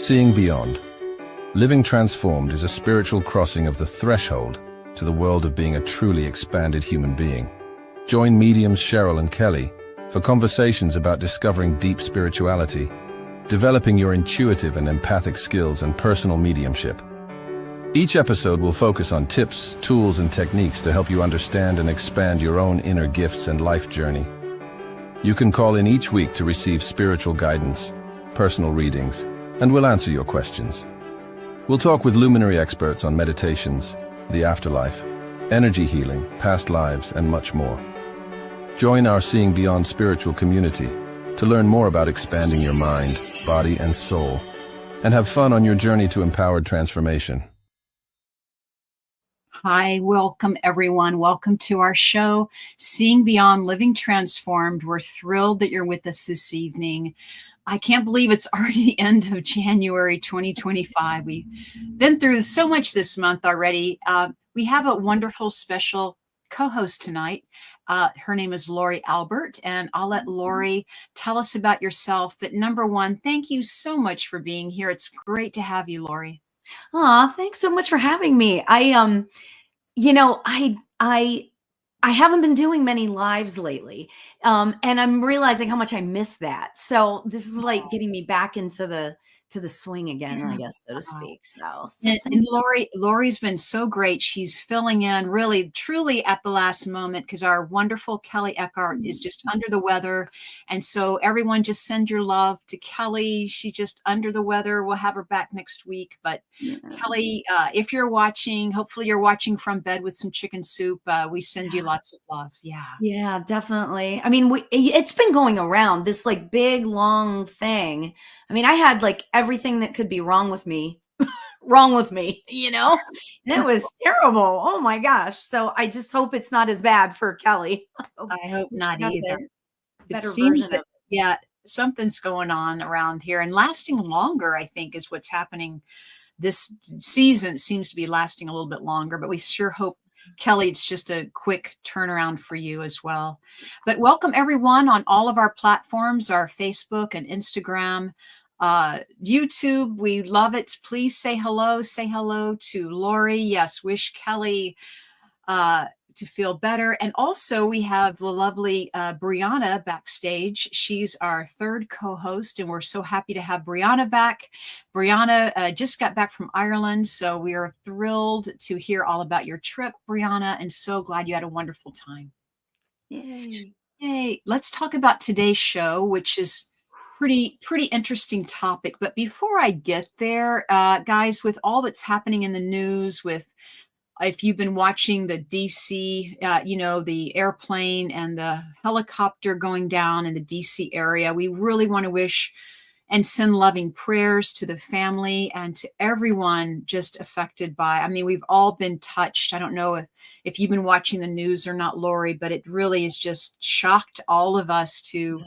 Seeing beyond. Living transformed is a spiritual crossing of the threshold to the world of being a truly expanded human being. Join mediums Cheryl and Kelly for conversations about discovering deep spirituality, developing your intuitive and empathic skills and personal mediumship. Each episode will focus on tips, tools, and techniques to help you understand and expand your own inner gifts and life journey. You can call in each week to receive spiritual guidance, personal readings, and we'll answer your questions. We'll talk with luminary experts on meditations, the afterlife, energy healing, past lives, and much more. Join our Seeing Beyond spiritual community to learn more about expanding your mind, body, and soul, and have fun on your journey to empowered transformation. Hi, welcome everyone. Welcome to our show, Seeing Beyond, Living Transformed. We're thrilled that you're with us this evening. I can't believe it's already the end of January 2025. We've been through so much this month already. We have a wonderful special co-host tonight. Her name is Lauri Albert, and I'll let Lauri tell us about yourself. But number one, thank you so much for being here. It's great to have you, Lauri. Thanks so much for having me. I haven't been doing many lives lately. And I'm realizing how much I miss that. So this is like getting me back into the swing again, I guess, so to speak. And Lauri's been so great. She's filling in really, truly at the last moment because our wonderful Kelly Eckhart is just under the weather. And so everyone just send your love to Kelly. She's just under the weather. We'll have her back next week. But Kelly, if you're watching, hopefully you're watching from bed with some chicken soup. We send you lots of love. Yeah, definitely. I mean, it's been going around, this like big, long thing. I mean, I had like everything that could be wrong with me, you know, and it was terrible. Oh my gosh. So I just hope it's not as bad for Kelly. I hope not either. It seems that, something's going on around here and lasting longer, I think, is what's happening this season. It seems to be lasting a little bit longer, but we sure hope, Kelly, it's just a quick turnaround for you as well. But welcome everyone on all of our platforms, our Facebook and Instagram, YouTube. We love it. Please say hello. Say hello to Lauri. Yes, wish Kelly to feel better. And also we have the lovely Brianna backstage. She's our third co-host, and we're so happy to have Brianna back. Brianna just got back from Ireland, so we are thrilled to hear all about your trip, Brianna, and so glad you had a wonderful time. Yay. Let's talk about today's show, which is pretty interesting topic. But before I get there, guys, with all that's happening in the news, if you've been watching the DC, the airplane and the helicopter going down in the DC area, we really want to wish and send loving prayers to the family and to everyone just affected by, I mean, we've all been touched. I don't know if you've been watching the news or not, Lauri, but it really has just shocked all of us to,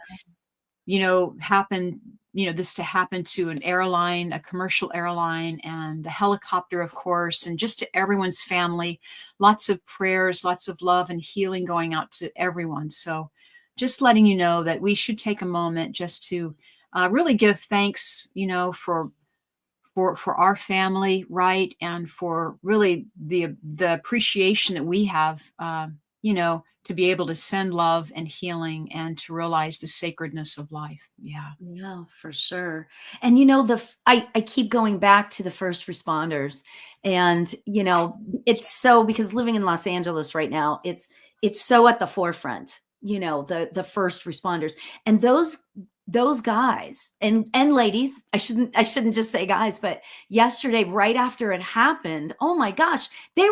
this to happen to an airline, a commercial airline, and the helicopter, of course, and just to everyone's family. Lots of prayers, lots of love and healing going out to everyone. So just letting you know that we should take a moment just to really give thanks, for our family, right? And for really the appreciation that we have, to be able to send love and healing and to realize the sacredness of life. Yeah, for sure. And I keep going back to the first responders, and it's so, because living in Los Angeles right now, it's so at the forefront, the first responders, and those guys and ladies, I shouldn't just say guys, but yesterday, right after it happened, oh my gosh, they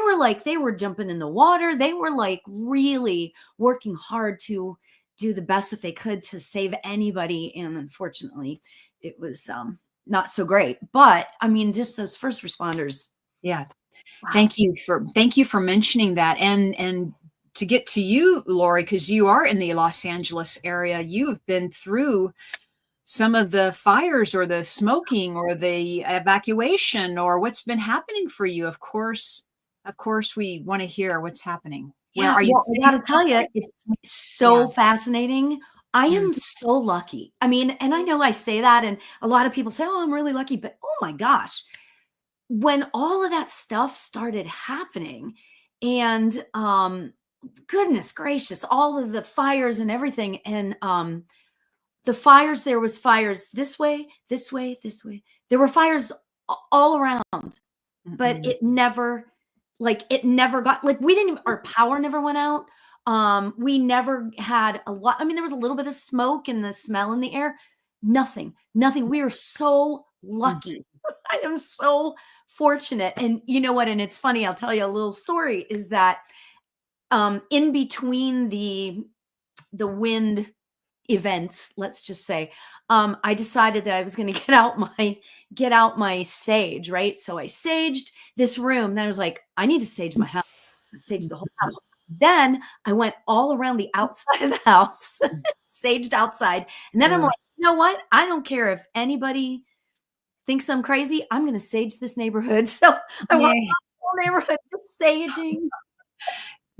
were jumping in the water. They were like really working hard to do the best that they could to save anybody. And unfortunately, it was not so great. But I mean, just those first responders. Yeah. Wow. Thank you for mentioning that. And to get to you, Lauri, because you are in the Los Angeles area, you have been through some of the fires or the smoking or the evacuation or what's been happening for you. Of course, we want to hear what's happening. Yeah, I got to tell you, it's so fascinating. I Mm. am so lucky. I mean, and I know I say that, and a lot of people say, "Oh, I'm really lucky," but oh my gosh, when all of that stuff started happening, and goodness gracious, all of the fires and everything, and the fires, there was fires this way, this way, this way. There were fires all around, but Mm-mm. it never, like, it never got, like, we didn't even, our power never went out. We never had a lot. I mean, there was a little bit of smoke and the smell in the air. Nothing. We are so Mm. lucky. I am so fortunate. And you know what? And it's funny, I'll tell you a little story is that in between the wind events, let's just say, I decided that I was going to get out my sage, right? So I saged this room. Then I was like, I need to sage my house. So I saged the whole house. Then I went all around the outside of the house, saged outside. And then I'm Uh, like, you know what? I don't care if anybody thinks I'm crazy. I'm going to sage this neighborhood. So I walked Yay. the whole neighborhood just saging.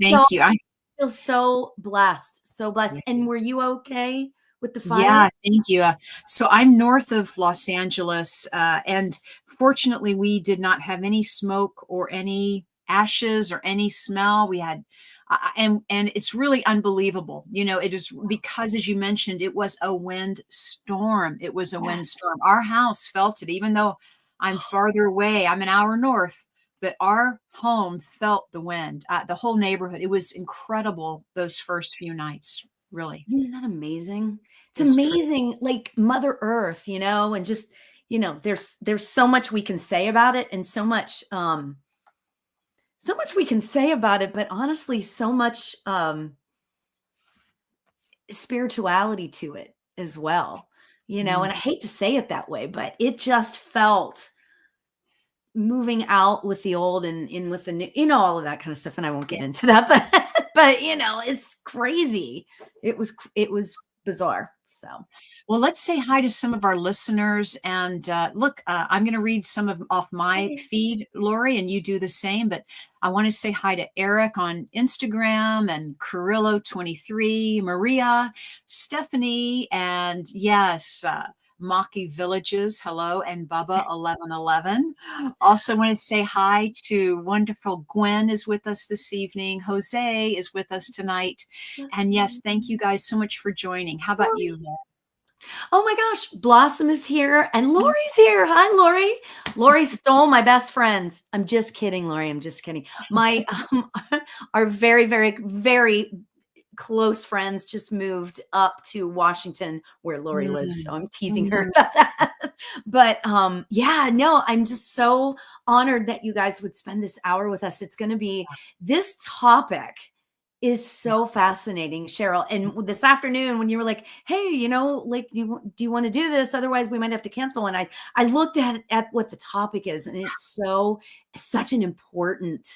So Thank you. I feel so blessed, so blessed. And were you okay with the fire? Yeah, thank you. So I'm north of Los Angeles, and fortunately, we did not have any smoke or any ashes or any smell. We had, and it's really unbelievable. You know, it is because, as you mentioned, it was a wind storm. It was a Yeah. wind storm. Our house felt it, even though I'm farther away. I'm an hour north. But our home felt the wind, the whole neighborhood. It was incredible those first few nights, really. Isn't that amazing? It's It's true. amazing, like Mother Earth, and just, there's so much we can say about it, and so much we can say about it, but honestly, so much spirituality to it as well. Mm. And I hate to say it that way, but it just felt moving out with the old and in with the new, all of that kind of stuff. And I won't Yeah. get into that, but it's crazy. It was bizarre. So Well, let's say hi to some of our listeners. And look, I'm going to read some of off my okay. feed, Lori, and you do the same. But I want to say hi to Eric on Instagram and Carrillo23, Maria, Stephanie, and yes, Maki Villages, hello, and Bubba 1111. Also, want to say hi to wonderful Gwen is with us this evening. Jose is with us tonight. Bless And yes, you. thank you guys so much for joining. How about you, Laura? Oh my gosh, Blossom is here and Lauri's here. Hi, Lauri. Lauri stole my best friends. I'm just kidding, Lauri. I'm just kidding. My our very, very, very close friends just moved up to Washington where Lauri lives. So Mm, I'm teasing her mhm. about that. But yeah, no, I'm just so honored that you guys would spend this hour with us. It's going to be this topic is so fascinating, Cheryl. And this afternoon, when you were like, "Hey, like, do you want to do this? Otherwise, we might have to cancel." And I looked at what the topic is, and it's such an important It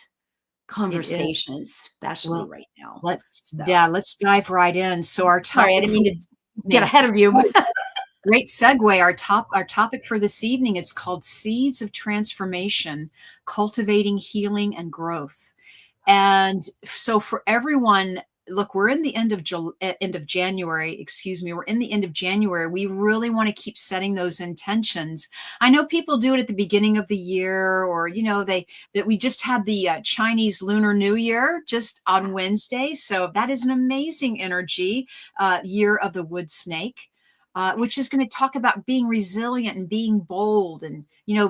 is. conversation, especially Well, right now. let's So yeah, let's dive right in. So our sorry, I topic didn't for mean to this get evening, ahead of you, oh, but great segue. Our topic for this evening is called Seeds of Transformation, Cultivating Healing and Growth. And so for everyone, look, we're in the end of January, excuse me. We're in the end of January. We really want to keep setting those intentions. I know people do it at the beginning of the year, or that we just had the Chinese Lunar New Year just on Wednesday. So that is an amazing energy, year of the wood snake. Which is going to talk about being resilient and being bold and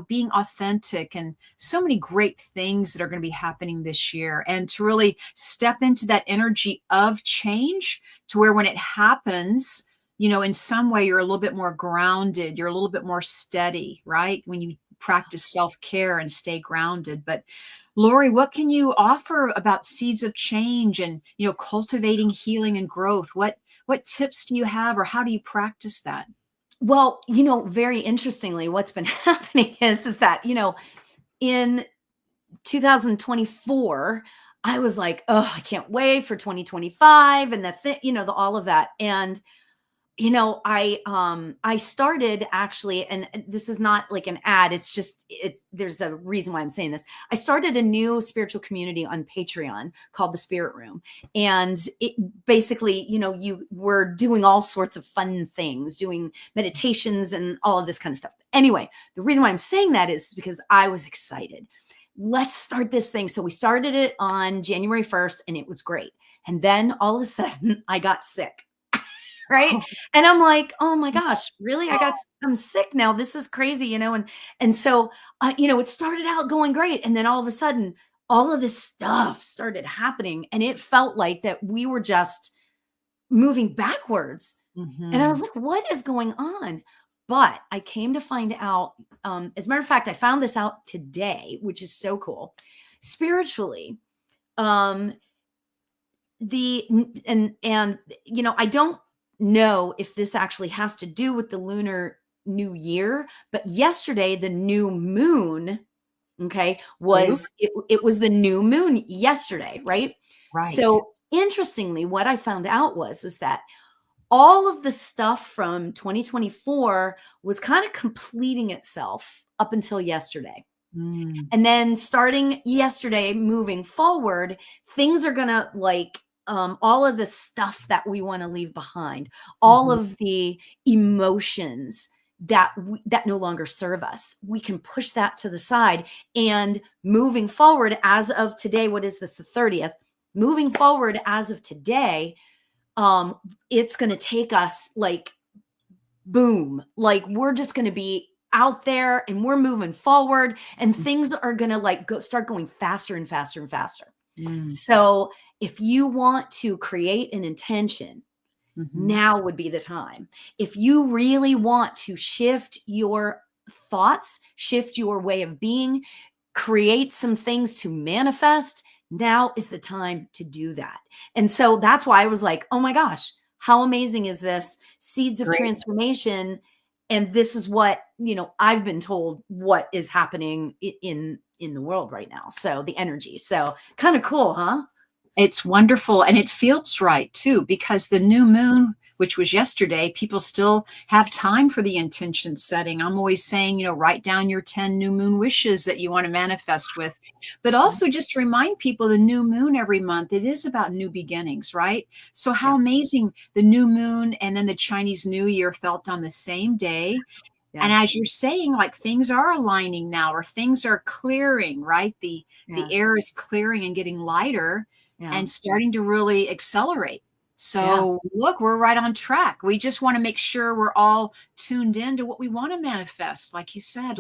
being authentic and so many great things that are going to be happening this year, and to really step into that energy of change to where when it happens, in some way you're a little bit more grounded, you're a little bit more steady, right? When you practice self-care and stay grounded. But Lori, what can you offer about seeds of change and cultivating healing and growth? What tips do you have, or how do you practice that? well, very interestingly, what's been happening is that, in 2024, I was like, oh, I can't wait for 2025 and all of that. And I started actually, and this is not like an ad, there's a reason why I'm saying this. I started a new spiritual community on Patreon called the Spirit Room. And it basically, you were doing all sorts of fun things, doing meditations and all of this kind of stuff. Anyway, the reason why I'm saying that is because I was excited. Let's start this thing. So we started it on January 1st and it was great. And then all of a sudden I got sick. Right. And I'm like, oh my gosh, really? I'm sick now. This is crazy, and so, it started out going great. And then all of a sudden, all of this stuff started happening. And it felt like that we were just moving backwards. And I was like, what is going on? But I came to find out, as a matter of fact, I found this out today, which is so cool. Spiritually, I don't know if this actually has to do with the lunar new year, but yesterday the new moon, was it was the new moon yesterday, right? So interestingly, what I found out was that all of the stuff from 2024 was kind of completing itself up until yesterday. And then starting yesterday, moving forward, things are gonna all of the stuff that we want to leave behind, all of the emotions that no longer serve us, we can push that to the side. And moving forward, as of today, what is this, the 30th? Moving forward as of today, it's going to take us boom, we're just going to be out there and we're moving forward, and things are going to start going faster and faster and faster. So if you want to create an intention, now would be the time. If you really want to shift your thoughts, shift your way of being, create some things to manifest, now is the time to do that. And so that's why I was like, oh my gosh, how amazing is this? Seeds of transformation. And this is what, I've been told what is happening in the world right now. So the energy. So kind of cool, huh? It's wonderful. And it feels right too, because the new moon, which was yesterday, people still have time for the intention setting. I'm always saying, write down your 10 new moon wishes that you want to manifest with, but also just remind people the new moon every month, it is about new beginnings, right? So how amazing the new moon and then the Chinese New Year felt on the same day. Yeah. And as you're saying, things are aligning now, or things are clearing, right? The air is clearing and getting lighter and starting to really accelerate. So look, we're right on track. We just want to make sure we're all tuned in to what we want to manifest. Like you said,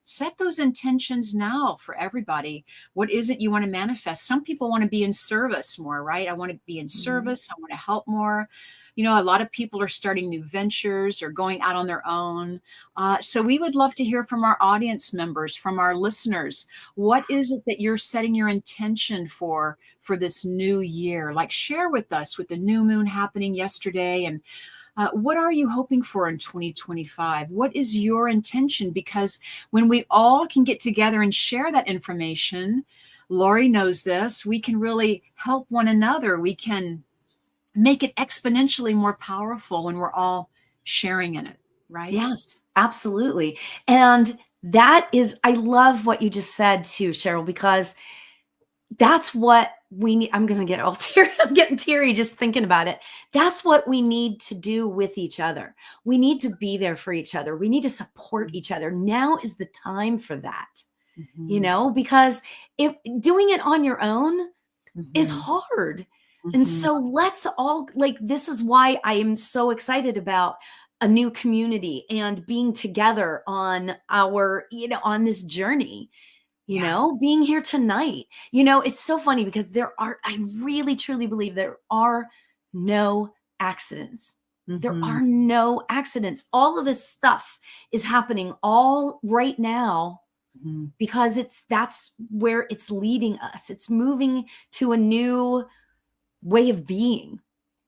set those intentions now for everybody. What is it you want to manifest? Some people want to be in service more, right? I want to be in service. I want to help more. A lot of people are starting new ventures or going out on their own. So we would love to hear from our audience members, from our listeners. What is it that you're setting your intention for this new year? Share with us, with the new moon happening yesterday. And what are you hoping for in 2025? What is your intention? Because when we all can get together and share that information, Lauri knows this, we can really help one another. We can make it exponentially more powerful when we're all sharing in it, right? Yes, absolutely. And I love what you just said too, Cheryl, because that's what we need. I'm going to get all teary. I'm getting teary just thinking about it. That's what we need to do with each other. We need to be there for each other. We need to support each other. Now is the time for that, because if doing it on your own is hard. And so let's all this is why I am so excited about a new community and being together on our, on this journey, being here tonight. It's so funny because I really truly believe there are no accidents. There are no accidents. All of this stuff is happening all right now because that's where it's leading us. It's moving to a new way of being,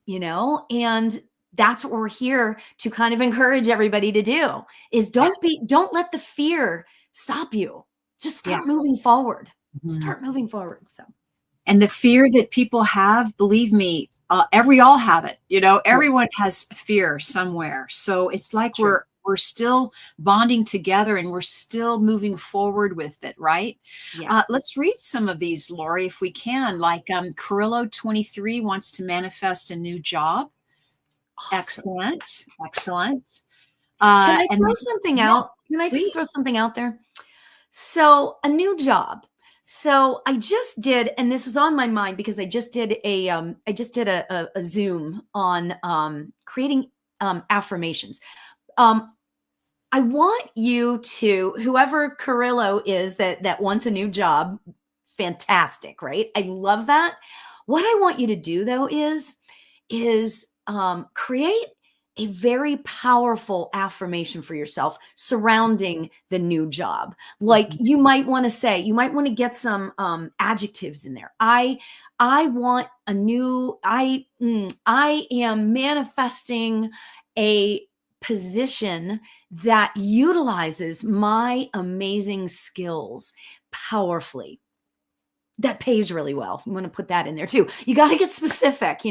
and that's what we're here to kind of encourage everybody to do is don't let the fear stop you. Just start moving forward. Start moving forward. So. And the fear that people have, believe me, we all have it. Everyone has fear somewhere. So it's like True. we're still bonding together and we're still moving forward with it, right? Yes. Let's read some of these, Lauri, if we can. Like Carrillo 23 wants to manifest a new job. Awesome. Excellent. Excellent. Can I And throw something out? Can I just throw please. something out there? So a new job. So I just did, and this is on my mind because I just did a Zoom on creating affirmations. I want you to, whoever Carrillo is that wants a new job, fantastic, right? I love that. What I want you to do though is create a very powerful affirmation for yourself surrounding the new job. Like you might want to get some adjectives in there. I want a new, I am manifesting a position that utilizes my amazing skills powerfully, that pays really well. You want to put that in there too. You got to get specific,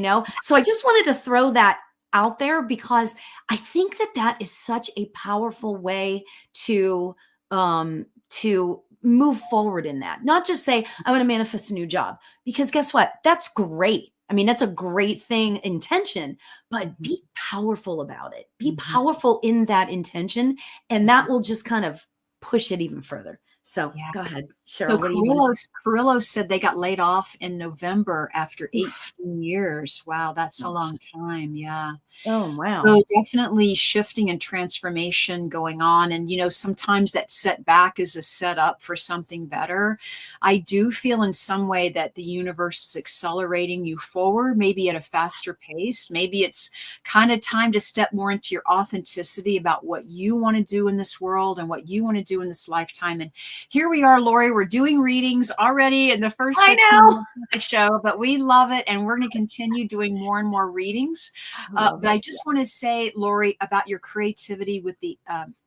So I just wanted to throw that out there because I think that is such a powerful way to move forward in that. Not just say, I want to manifest a new job, because guess what? That's great. I mean, that's a great thing, intention, but be powerful about it. Be powerful in that intention, and that will just kind of push it even further. So go ahead, Cheryl. So what do you want to say? Carrillo said they got laid off in November after 18 years. Wow, that's a long time. Yeah. Oh, wow. So definitely shifting and transformation going on. And, sometimes that setback is a setup for something better. I do feel in some way that the universe is accelerating you forward, maybe at a faster pace. Maybe it's kind of time to step more into your authenticity about what you want to do in this world and what you want to do in this lifetime. And here we are, Lauri, we're doing readings already in the first 15 minutes of the show, but we love it. And we're going to continue doing more and more readings. But I just want to say, Lauri, about your creativity with the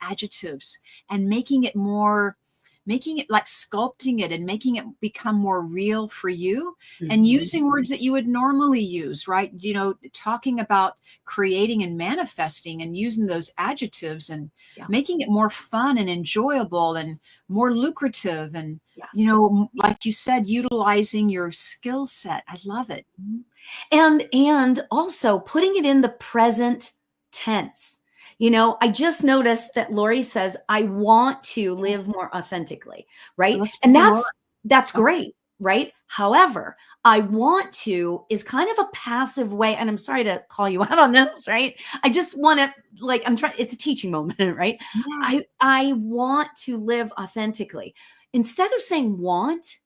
adjectives and making it like sculpting it and making it become more real for you, and using words that you would normally use, right? Talking about creating and manifesting and using those adjectives and making it more fun and enjoyable and more lucrative. And, like you said, utilizing your skill set. I love it. And also putting it in the present tense. I just noticed that Lauri says, I want to live more authentically, right? And that's great, right? However, I want to is kind of a passive way, and I'm sorry to call you out on this, right? I just want to, it's a teaching moment, right? Yeah. I want to live authentically. Instead of saying want,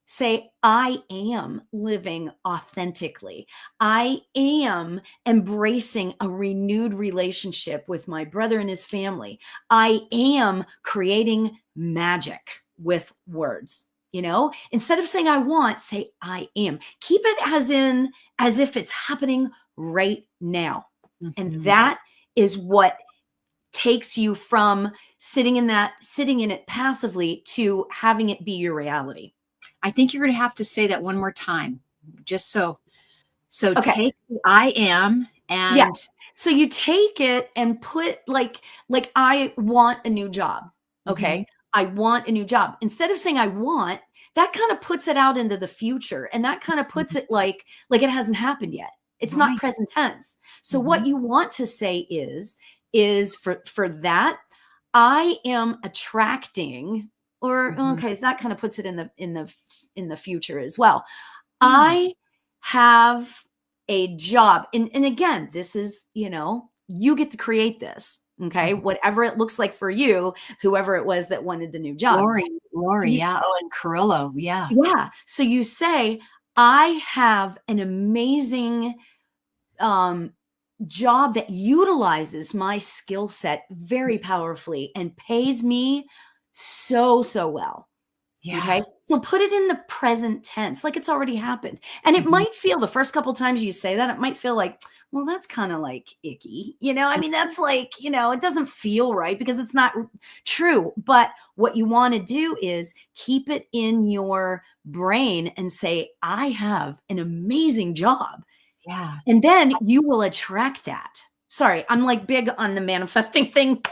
say, I am living authentically. I am embracing a renewed relationship with my brother and his family. I am creating magic with words. Instead of saying I want, say I am. Keep it as if it's happening right now. And that is what takes you from sitting in it passively to having it be your reality. I think you're going to have to say that one more time, just so okay. Take the I am and so you take it and put like I want a new job. Okay. I want a new job. Instead of saying I want, that kind of puts it out into the future, and that kind of puts it like it hasn't happened yet. It's not present tense. So what you want to say is for that, I am attracting, or okay, so that kind of puts it in the future as well. I have a job, and again, this is, you get to create this. Okay. Whatever it looks like for you, whoever it was that wanted the new job. Lauri, yeah. Oh, and Carrillo. Yeah. Yeah. So you say, I have an amazing job that utilizes my skill set very powerfully and pays me so well. Yeah. Okay. So put it in the present tense, like it's already happened. And it Mhm. might feel the first couple times you say that, it might feel like, well, that's kind of like icky. I mean, that's like, it doesn't feel right because it's not true. But what you want to do is keep it in your brain and say, I have an amazing job. Yeah. And then you will attract that. Sorry, I'm like big on the manifesting thing.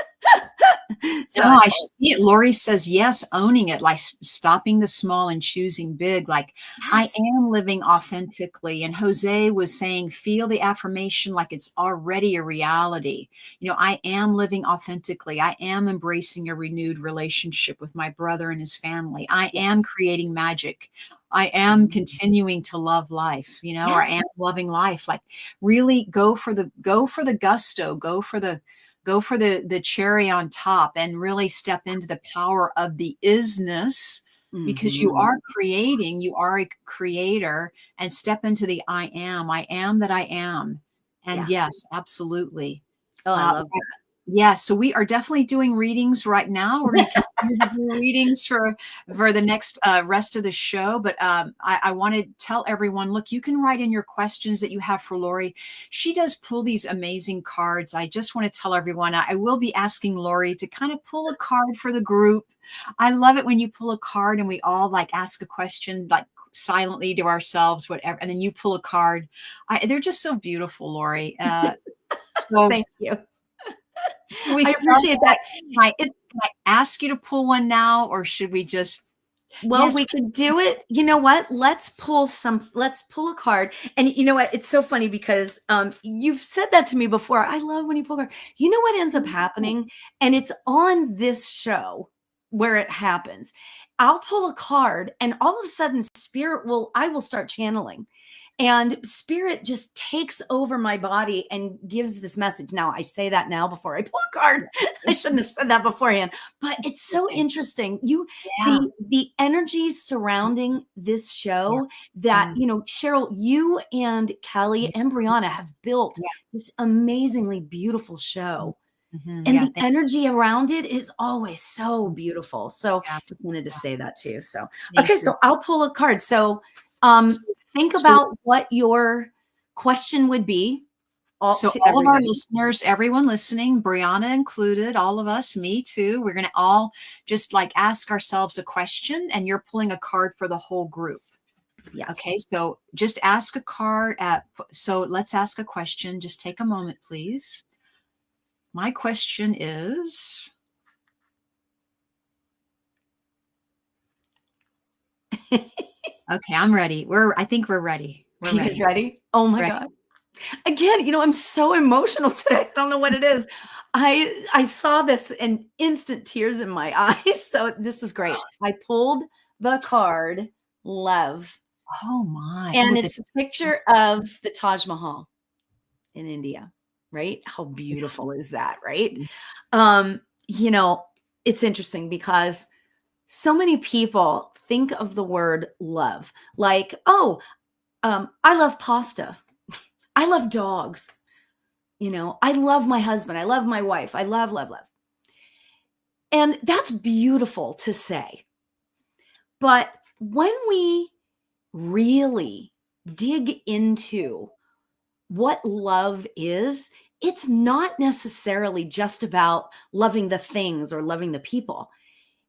No, So I see it. Lauri says, yes, owning it, like stopping the small and choosing big. Like, I yes. am living authentically. And Jose was saying, feel the affirmation like it's already a reality. I am living authentically. I am embracing a renewed relationship with my brother and his family. I am creating magic. I am continuing to love life, or I am loving life. Like, really go for the gusto, go for the cherry on top, and really step into the power of the isness, because you Mhm. are creating, you are a creator, and step into the I am that I am. And Yeah. yes, absolutely. Oh, I Uh, love that. yeah, so we are definitely doing readings right now. We're going to continue to do readings for the next rest of the show. But I want to tell everyone, look, you can write in your questions that you have for Lauri. She does pull these amazing cards. I just want to tell everyone, I will be asking Lauri to kind of pull a card for the group. I love it when you pull a card and we all like ask a question, like silently to ourselves, whatever, and then you pull a card. They're just so beautiful, Lauri. So Thank you. can we I start appreciate that? that. Can I It can I ask you to pull one now, or should we just Well, yes, we could do it. You know what? Let's pull a card. And you know what? It's so funny because you've said that to me before. I love when you pull a card. You know what ends up happening? And it's on this show where it happens. I'll pull a card and all of a sudden I will start channeling. And spirit just takes over my body and gives this message. Now, I say that now before I pull a card. I shouldn't have said that beforehand, but it's so interesting. yeah, The energies surrounding this yeah, show that, yeah, Cheryl, you and yeah, Kelly and Brianna have built yeah, this amazingly beautiful show. And yeah, the energy around it is always so beautiful. So yeah, just wanted to yeah, say that too. So, thank okay, you. so I'll pull a card. So, So think so about what your question would be all so to all of our everybody. listeners, everyone listening, Brianna included, all of us, me too, we're gonna all just like ask ourselves a question, and you're pulling a card for the whole group. Okay, Yes. so just ask a card so let's ask a question. Just take a moment, please. My question is, okay, I'm ready. I think we're ready. Are We're you guys ready. ready? Oh my Ready. God. Again, I'm so emotional today. I don't know what it is. I saw this and instant tears in my eyes. So this is great. I pulled the card love, Oh my. and With the it's a picture of the Taj Mahal in India, right? How beautiful is that, right? Um, you know, it's interesting because so many people think of the word love like, oh, I love pasta. I love dogs. I love my husband. I love my wife. I love, love, love. And that's beautiful to say. But when we really dig into what love is, it's not necessarily just about loving the things or loving the people.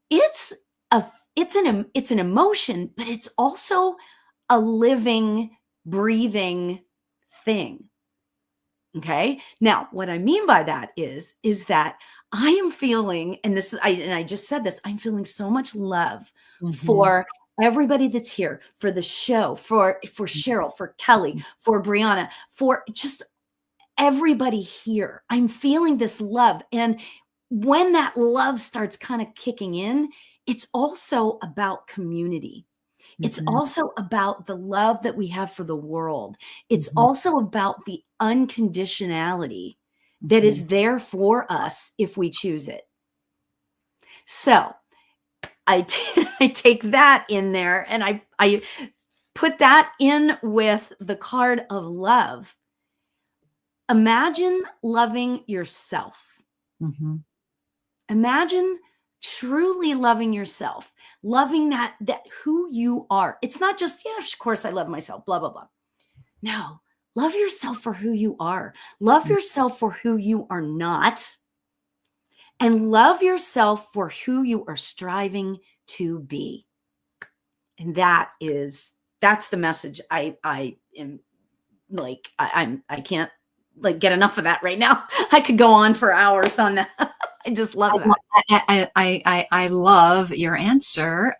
It's a it's an emotion, but it's also a living, breathing thing. Okay. Now, what I mean by that is that I am feeling, and I just said this, I'm feeling so much love Mhm. for everybody that's here, for the show, for Cheryl, for Kelly, for Brianna, for just everybody here. I'm feeling this love. And when that love starts kind of kicking in, it's also about community. It's Mhm. also about the love that we have for the world. It's Mhm. also about the unconditionality that Mhm. is there for us if we choose it. So I take that in there and I put that in with the card of love. Imagine loving yourself. Mhm. Imagine truly loving yourself, loving that who you are. It's not just, yeah, of course I love myself, blah, blah, blah. No, love yourself for who you are. Love yourself for who you are not. And love yourself for who you are striving to be. And that's the message I am like, I can't like get enough of that right now. I could go on for hours on that. I just love that. I love your answer.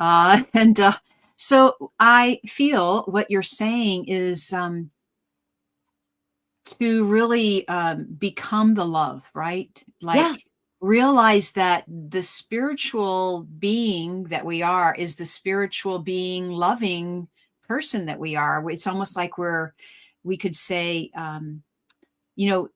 So I feel what you're saying is to really become the love, right? Yeah. Like realize that the spiritual being that we are is the spiritual being, loving person that we are. It's almost like we could say, you know,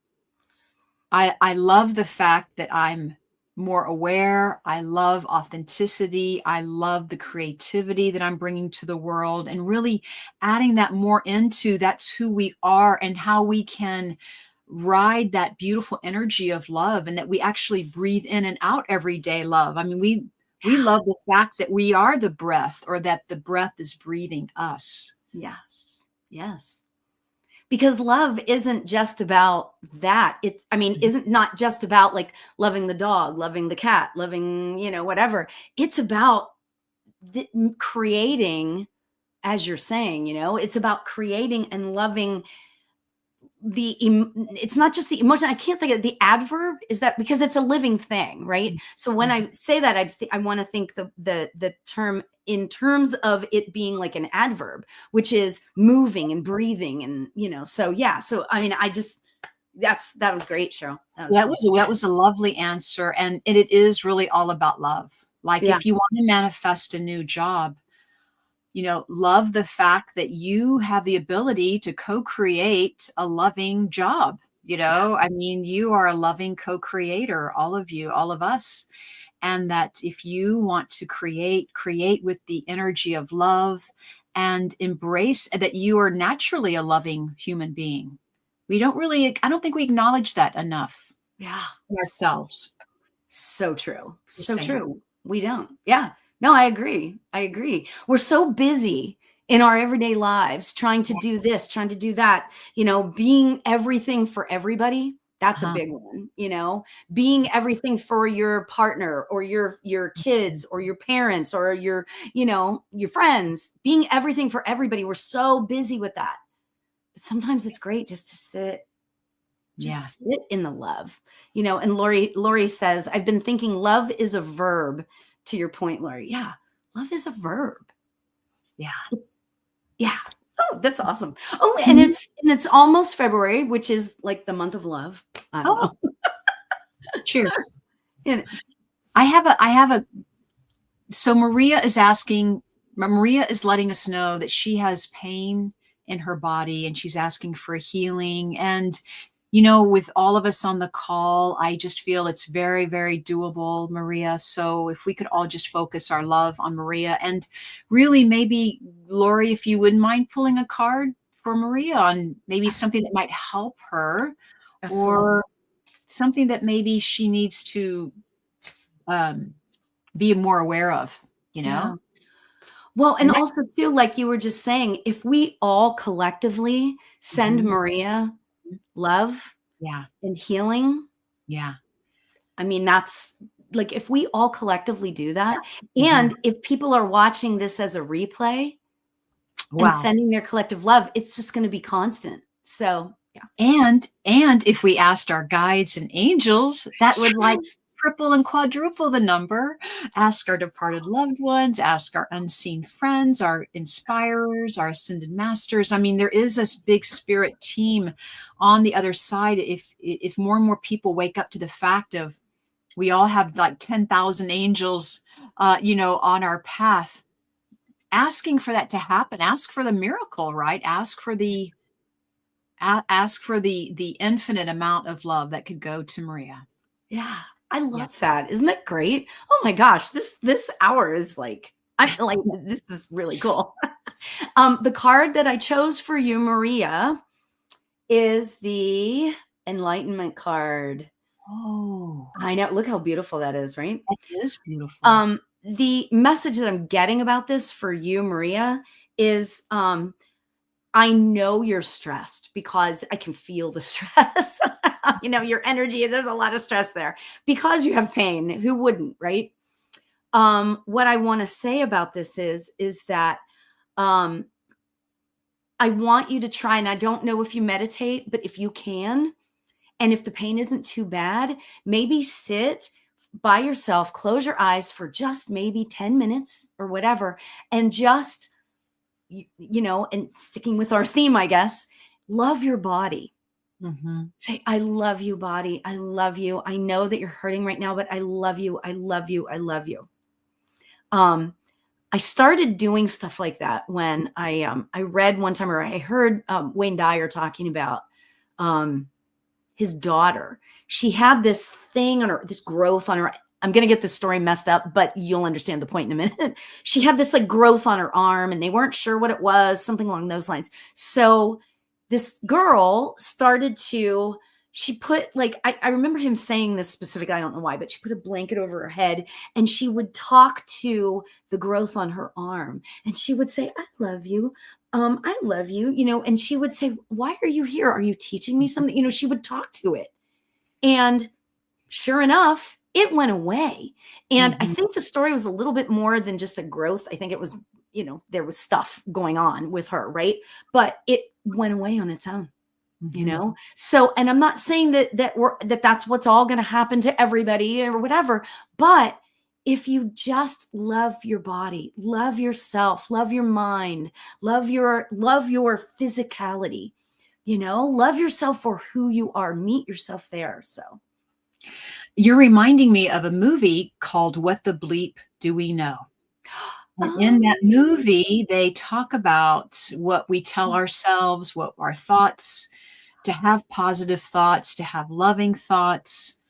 I love the fact that I'm more aware. I love authenticity. I love the creativity that I'm bringing to the world and really adding that more into that's who we are and how we can ride that beautiful energy of love and that we actually breathe in and out every day love. I mean, we love the fact that we are the breath or that the breath is breathing us. Yes. Yes. Because love isn't just about that. Isn't not just about like loving the dog, loving the cat, loving, whatever. It's about creating, as you're saying, it's about creating and loving it's not just the emotion. I can't think of the adverb is that because it's a living thing, right? So when I say that, I want to think the term in terms of it being like an adverb, which is moving and breathing and, so yeah. So, I mean, that was great, Cheryl. That was a lovely answer. And it is really all about love. Like if you want to manifest a new job, love the fact that you have the ability to co-create a loving job. I mean, you are a loving co-creator, all of you, all of us. And that if you want to create with the energy of love and embrace that you are naturally a loving human being. I don't think we acknowledge that enough. Yeah. Ourselves. So true. So true. We don't. Yeah. No, I agree. We're so busy in our everyday lives trying to do this, trying to do that, being everything for everybody. That's a big one, being everything for your partner or your kids or your parents or your friends, being everything for everybody. We're so busy with that. But sometimes it's great just to sit in the love, and Lauri says, I've been thinking love is a verb. To your point, Lauri. Yeah. Love is a verb. Yeah. Yeah. Oh, that's awesome. Oh, and it's almost February, which is like the month of love. I don't know. Cheers. So Maria is letting us know that she has pain in her body and she's asking for a healing. And with all of us on the call, I just feel it's very, very doable, Maria. So if we could all just focus our love on Maria and really maybe, Lauri, if you wouldn't mind pulling a card for Maria on maybe something that might help her or something that maybe she needs to be more aware of, Yeah. Well, and also too, like you were just saying, if we all collectively send Maria love and healing. Yeah. I mean, that's like, if we all collectively do that, and if people are watching this as a replay and sending their collective love, it's just going to be constant. So, yeah. And if we asked our guides and angels, that would like triple and quadruple the number. Ask our departed loved ones, ask our unseen friends, our inspirers, our ascended masters. I mean, there is this big spirit team on the other side. If more and more people wake up to the fact of we all have like 10,000 angels, on our path, asking for that to happen, ask for the miracle, right? Ask for the infinite amount of love that could go to Maria. Yeah. I love that. Isn't that great? Oh my gosh. This hour is like, I feel like this is really cool. The card that I chose for you, Maria, is the Enlightenment card. Oh, I know. Look how beautiful that is, right? that is beautiful. The message that I'm getting about this for you, Maria, is I know you're stressed because I can feel the stress. Your energy, there's a lot of stress there because you have pain. Who wouldn't, right? What I want to say about this is that um, I want you to try, and I don't know if you meditate, but if you can, and if the pain isn't too bad, maybe sit by yourself, close your eyes for just maybe 10 minutes or whatever, and just, and sticking with our theme, I guess, love your body. Mm-hmm. Say, I love you, body. I love you. I know that you're hurting right now, but I love you. I love you. I love you. I started doing stuff like that when I read one time, or I heard Wayne Dyer talking about his daughter. She had this thing on her, this growth on her. I'm going to get this story messed up, but you'll understand the point in a minute. She had this like growth on her arm and they weren't sure what it was, something along those lines. So this girl started to, she put like, I remember him saying this specifically, I don't know why, but she put a blanket over her head and she would talk to the growth on her arm. And she would say, I love you. I love you, and she would say, why are you here? Are you teaching me something? She would talk to it. And sure enough, it went away. And I think the story was a little bit more than just a growth. I think it was, there was stuff going on with her, right? But it went away on its own. So, and I'm not saying that's what's all going to happen to everybody or whatever, but if you just love your body, love yourself, love your mind, love your physicality, love yourself for who you are, meet yourself there. So You're reminding me of a movie called What the Bleep Do We Know? And in that movie, they talk about what we tell ourselves, what our thoughts, to have positive thoughts, to have loving thoughts.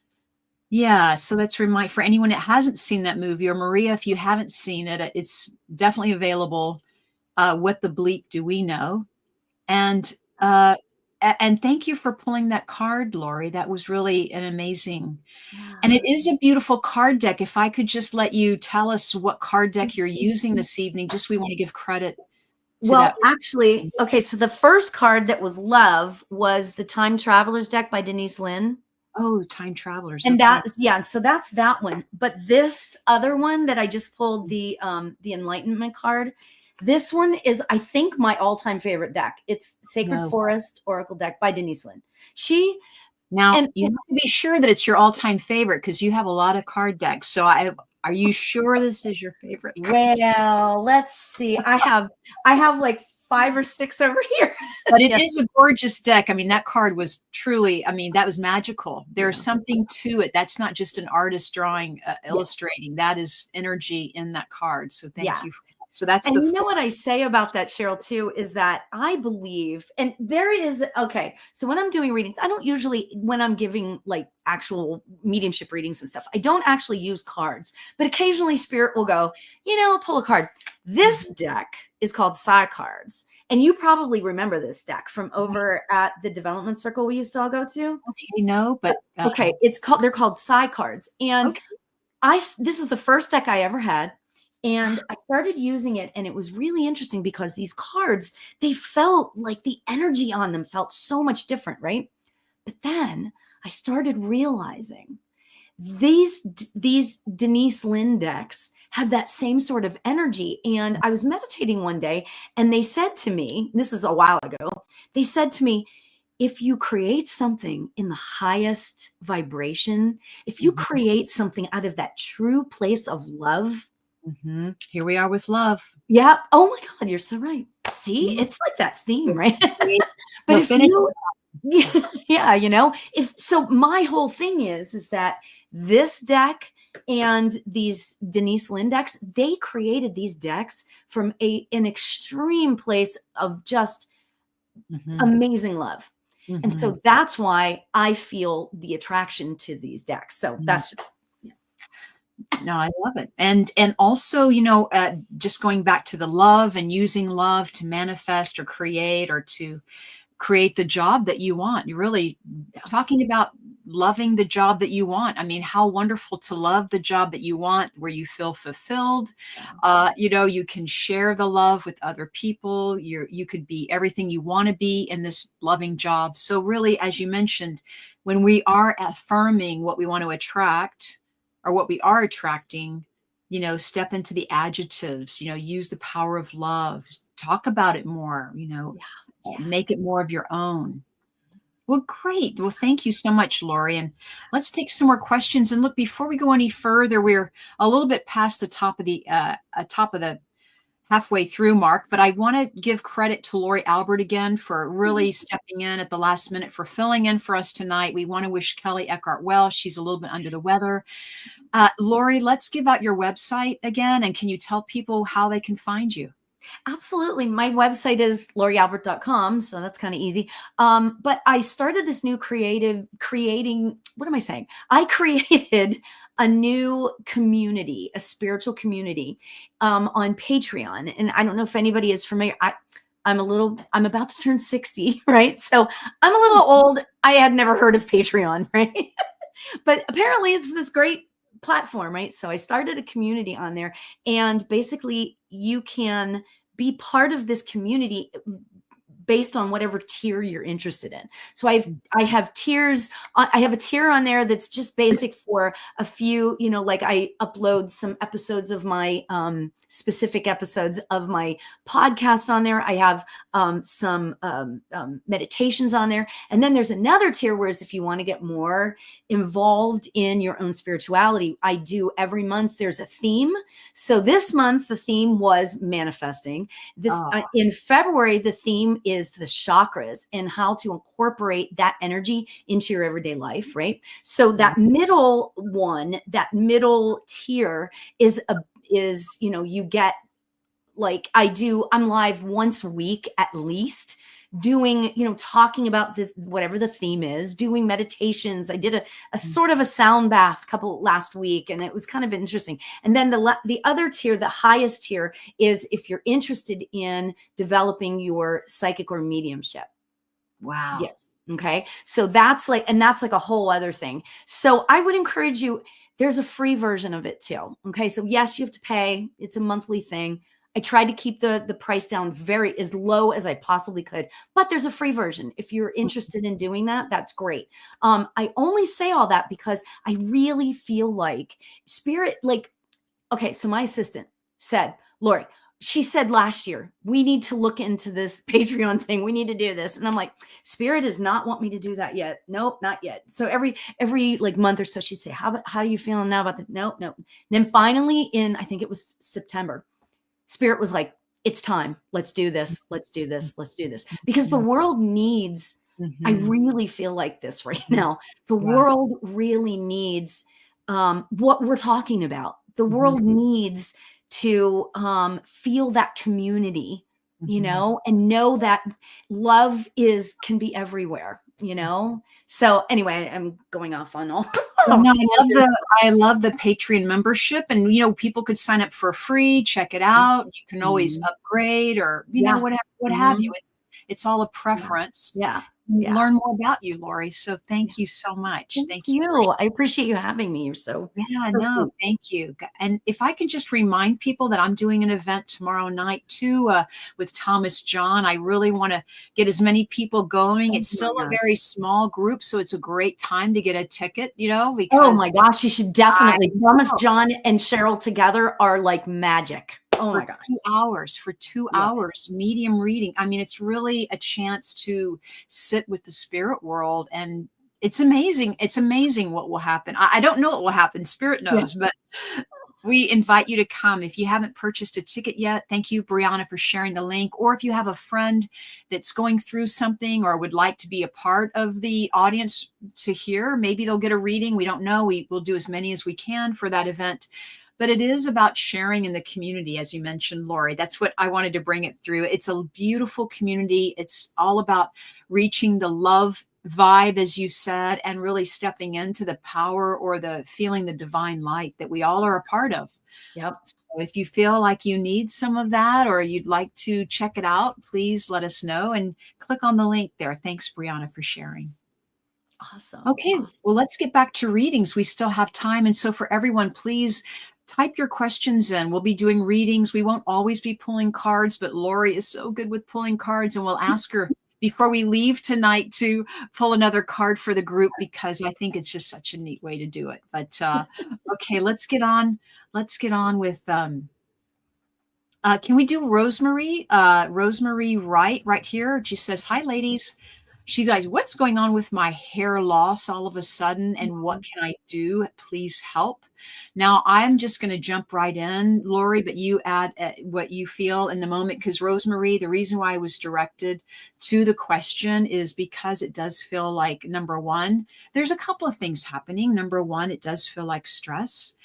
Yeah, so that's for anyone that hasn't seen that movie, or Maria, if you haven't seen it, it's definitely available. What the Bleep Do We Know? And thank you for pulling that card, Lauri. That was really an amazing, and it is a beautiful card deck. If I could just let you tell us what card deck you're using this evening, just we want to give credit to that. Actually, okay, so the first card that was love was the Time Travelers deck by Denise Lynn. Oh, Time Travelers. And so that's that one. But this other one that I just pulled, the Enlightenment card, this one is, I think, my all-time favorite deck. It's Sacred Forest Oracle deck by Denise Lynn. You have to be sure that it's your all-time favorite because you have a lot of card decks. So are you sure this is your favorite? Well, let's see. I have like 5 or 6 over here. But it is a gorgeous deck. I mean, that card was truly, that was magical. There's something to it. That's not just an artist drawing, illustrating. That is energy in that card. So thank you. So that's you know what I say about that, Cheryl, too, is that I believe, and there is, okay, so when I'm doing readings, I don't usually, when I'm giving like actual mediumship readings and stuff, I don't actually use cards, but occasionally Spirit will go, pull a card. This deck is called Psi Cards. And you probably remember this deck from over at the development circle we used to all go to. Okay, no, but okay, they're called Psi Cards. And this is the first deck I ever had. And I started using it, and it was really interesting because these cards, they felt like the energy on them felt so much different, right? But then I started realizing these Denise Lynn decks have that same sort of energy. And I was meditating one day, and they said to me, this is a while ago, they said to me, if you create something in the highest vibration, if you create something out of that true place of love, here we are with love. Yeah. Oh my God, you're so right. See, it's like that theme, right? But if so my whole thing is that this deck and these Denise Lynn decks, they created these decks from an extreme place of just amazing love. And so that's why I feel the attraction to these decks. So that's just, no, I love it. And also, just going back to the love and using love to manifest or create the job that you want. You're really talking about loving the job that you want. I mean, how wonderful to love the job that you want, where you feel fulfilled. You know, you can share the love with other people. You could be everything you want to be in this loving job. So really, as you mentioned, when we are affirming what we want to attract or what we are attracting, you know, step into the adjectives, you know, use the power of love, talk about it more, you know, Yeah. make it more of your own. Well, great. Well, thank you so much, Lauri. And let's take some more questions. And look, before we go any further, we're a little bit past the top of the halfway through mark, but I want to give credit to Lauri Albert again for really stepping in at the last minute, for filling in for us tonight. We want to wish Kelly Eckhart well. She's a little bit under the weather. Lauri, let's give out your website again. And can you tell people how they can find you? Absolutely. My website is laurialbert.com. So that's kind of easy. But I started this new what am I saying? I created a new community, a spiritual community on Patreon. And I don't know if anybody is familiar. I'm about to turn 60, right? So I'm a little old. I had never heard of Patreon, right? But apparently it's this great platform, right? So I started a community on there, and basically you can be part of this community based on whatever tier you're interested in. So I have tiers. I have a tier on there that's just basic for a few, you know, like I upload some episodes of my specific episodes of my podcast on there. I have some meditations on there. And then there's another tier, whereas if you want to get more involved in your own spirituality, I do every month, there's a theme. So this month, the theme was manifesting. In February, the theme is the chakras and how to incorporate that energy into your everyday life, right? So that middle one, that middle tier is you know, you get, like, I'm live once a week at least, doing, you know, talking about whatever the theme is, doing meditations. I did a sort of a sound bath last week, and it was kind of interesting. And then the other tier, the highest tier, is if you're interested in developing your psychic or mediumship. Wow. Yes. Okay. So that's like a whole other thing. So I would encourage you, there's a free version of it too. Okay. So yes, you have to pay. It's a monthly thing. I tried to keep the price down as low as I possibly could, but there's a free version. If you're interested in doing that, that's great. I only say all that because I really feel like spirit, okay, so my assistant said, Lauri, she said last year, we need to look into this Patreon thing. We need to do this. And I'm like, spirit does not want me to do that yet. Nope, not yet. So every like month or so, she'd say, how are you feeling now about that? Nope. And then finally I think it was September, spirit was like, it's time. Let's do this. Let's do this. Let's do this. Because the world needs, I really feel like this right now. The world really needs what we're talking about. The world needs to feel that community, you know, and know that love can be everywhere, you know? So anyway, I'm going off on all. No, I love the Patreon membership, and you know, people could sign up for free, check it out. You can always upgrade, or you know, what have you. It's all a preference. Yeah. Learn more about you, Lauri. So thank you so much. Thank you. I appreciate you having me. You're so no, thank you. And if I could just remind people that I'm doing an event tomorrow night too, with Thomas John. I really want to get as many people going. It's still a very small group, so it's a great time to get a ticket, you know, because oh my gosh, you should definitely. Thomas John and Cheryl together are like magic. Oh my gosh. 2 hours, for 2 hours, medium reading. I mean, it's really a chance to sit with the spirit world, and it's amazing. It's amazing what will happen. I don't know what will happen. Spirit knows, but we invite you to come. If you haven't purchased a ticket yet, thank you, Brianna, for sharing the link. Or if you have a friend that's going through something or would like to be a part of the audience to hear, maybe they'll get a reading. We don't know. We will do as many as we can for that event. But it is about sharing in the community, as you mentioned, Lauri. That's what I wanted to bring it through. It's a beautiful community. It's all about reaching the love vibe, as you said, and really stepping into the power or the feeling the divine light that we all are a part of. Yep. So if you feel like you need some of that, or you'd like to check it out, please let us know and click on the link there. Thanks, Brianna, for sharing. Awesome. Okay, Awesome. well, let's get back to readings. We still have time. And so for everyone, please type your questions in. We'll be doing readings. We won't always be pulling cards, but Lauri is so good with pulling cards, and we'll ask her before we leave tonight to pull another card for the group, because I think it's just such a neat way to do it. But okay, let's get on. Let's get on with can we do Rosemary? Rosemary right here. She says, "Hi, ladies." She goes, "What's going on with my hair loss all of a sudden, and what can I do? Please help." Now, I'm just going to jump right in, Lauri, but you add what you feel in the moment, because Rosemary, the reason why I was directed to the question is because it does feel like, number one, there's a couple of things happening. Number one, it does feel like stress.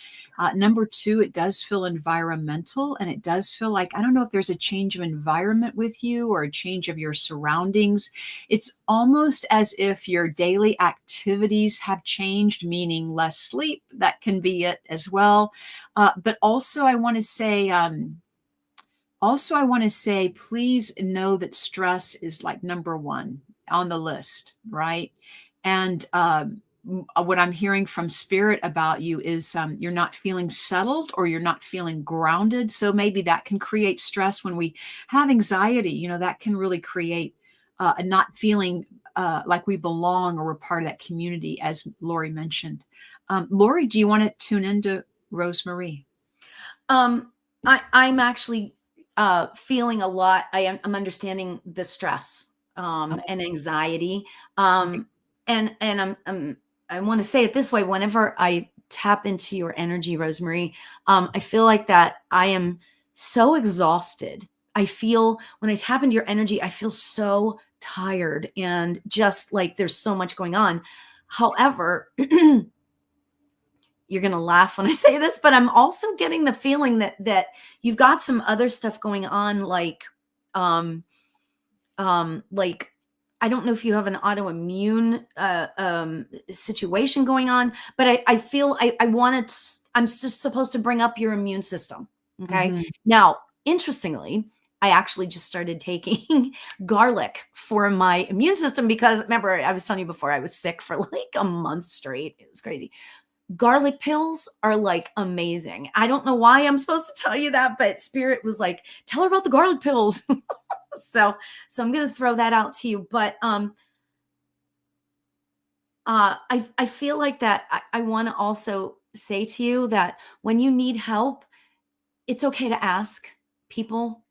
Number two, it does feel environmental, and it does feel like, I don't know if there's a change of environment with you or a change of your surroundings. It's almost as if your daily activities have changed, meaning less sleep. That can be it as well. But also I want to say, please know that stress is like number one on the list, right? And what I'm hearing from spirit about you is you're not feeling settled, or you're not feeling grounded. So maybe that can create stress. When we have anxiety, that can really create a not feeling like we belong or we're part of that community, as Lauri mentioned. Lauri, do you want to tune into Rosemary? I'm actually feeling a lot. I'm understanding the stress and anxiety. And I want to say it this way: whenever I tap into your energy, Rosemary, I feel like that I am so exhausted. I feel when I tap into your energy, I feel so tired and just like there's so much going on. However, you're going to laugh when I say this, but I'm also getting the feeling that you've got some other stuff going on. Like I don't know if you have an autoimmune situation going on, but I feel I wanted to, I'm just supposed to bring up your immune system. Okay. Mm-hmm. Now, interestingly, I actually just started taking garlic for my immune system because remember, I was telling you before, I was sick for like a month straight. It was crazy. Garlic pills are like amazing. I don't know why I'm supposed to tell you that, but spirit was like, tell her about the garlic pills. So I'm going to throw that out to you. But I feel like that I want to also say to you that when you need help, it's okay to ask people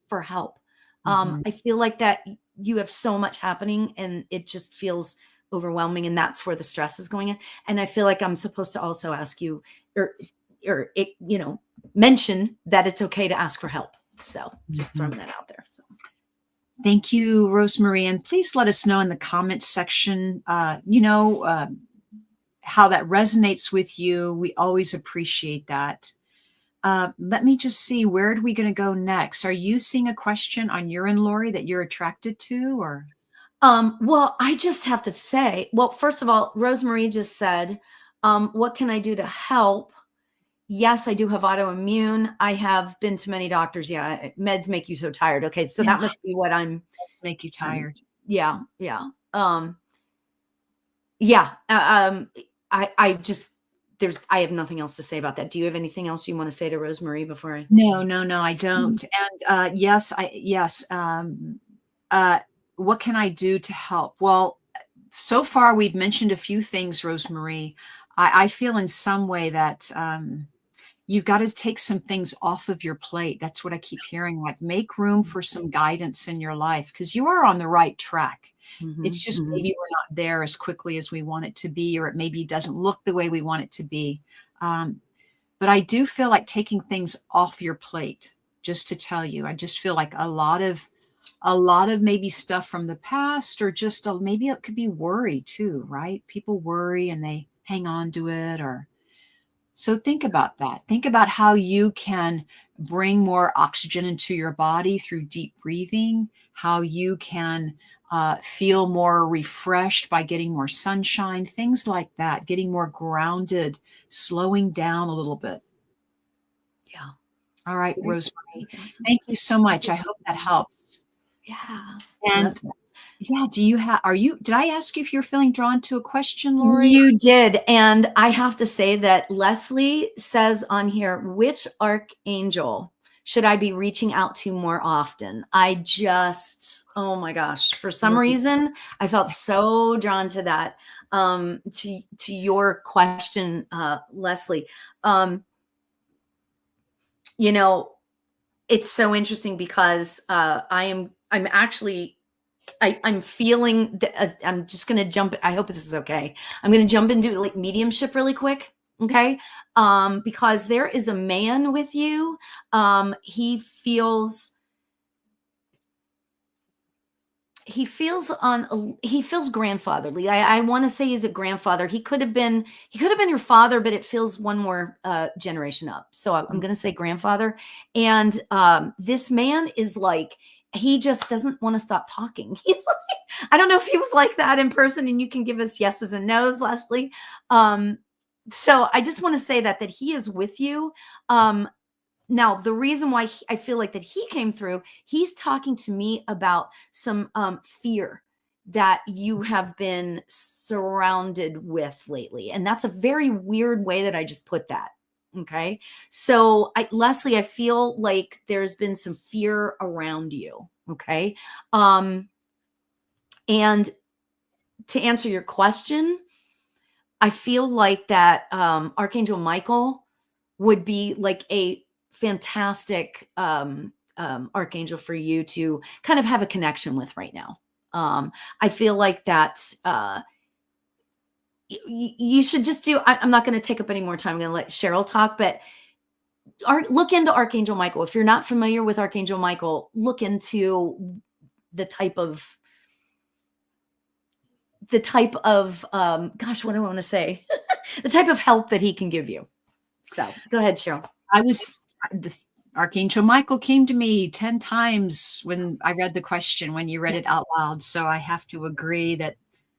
for help. I feel like that you have so much happening and it just feels overwhelming, and that's where the stress is going in. And I feel like I'm supposed to also ask you or mention that it's okay to ask for help. So just throwing that out there. So thank you, Rosemary. And please let us know in the comments section, how that resonates with you. We always appreciate that. Let me just see, where are we going to go next? Are you seeing a question on your end, Lauri, that you're attracted to, or? Well, I just have to say, well, first of all, Rosemary just said, what can I do to help? Yes, I do have autoimmune. I have been to many doctors. Yeah. Meds make you so tired. Okay. So that must be what I'm. Meds make you tired. Yeah. I have nothing else to say about that. Do you have anything else you want to say to Rosemary before I? No, I don't. And yes. What can I do to help? Well, so far we've mentioned a few things, Rosemary. I feel in some way that you've got to take some things off of your plate. That's what I keep hearing, like make room for some guidance in your life, because you are on the right track. It's just maybe we're not there as quickly as we want it to be, or it maybe doesn't look the way we want it to be. But I do feel like taking things off your plate, just to tell you, I just feel like a lot of maybe stuff from the past, or just maybe it could be worry too, right? People worry and they hang on to it, or so think about that. Think about how you can bring more oxygen into your body through deep breathing, how you can feel more refreshed by getting more sunshine, things like that, getting more grounded, slowing down a little bit. Yeah. All right, Rosemary. Awesome. Thank you so much. I hope that helps. Yeah. And Yeah. Did I ask you if you're feeling drawn to a question, Lauri? You did. And I have to say that Leslie says on here, which archangel should I be reaching out to more often? Oh my gosh, for some reason, I felt so drawn to that, to your question, Leslie. You know, it's so interesting because I'm actually I'm feeling that I'm just going to jump. I hope this is okay. I'm going to jump into like mediumship really quick. Okay. Because there is a man with you. He feels grandfatherly. I want to say he's a grandfather. He could have been your father, but it feels one more generation up. So I'm going to say grandfather. And this man is like, he just doesn't want to stop talking. He's like, I don't know if he was like that in person, and you can give us yeses and nos, Leslie. So I just want to say that he is with you. Now, the reason why I feel like that he came through, he's talking to me about some fear that you have been surrounded with lately. And that's a very weird way that I just put that. Okay. So Leslie, I feel like there's been some fear around you. Okay. And to answer your question, I feel like that Archangel Michael would be like a fantastic archangel for you to kind of have a connection with right now. I feel like that you should just do. I'm not going to take up any more time. I'm going to let Cheryl talk, but look into Archangel Michael. If you're not familiar with Archangel Michael, look into the type of gosh, what do I want to say? The type of help that he can give you. So go ahead, Cheryl. The Archangel Michael came to me 10 times when I read the question, when you read it out loud. So I have to agree that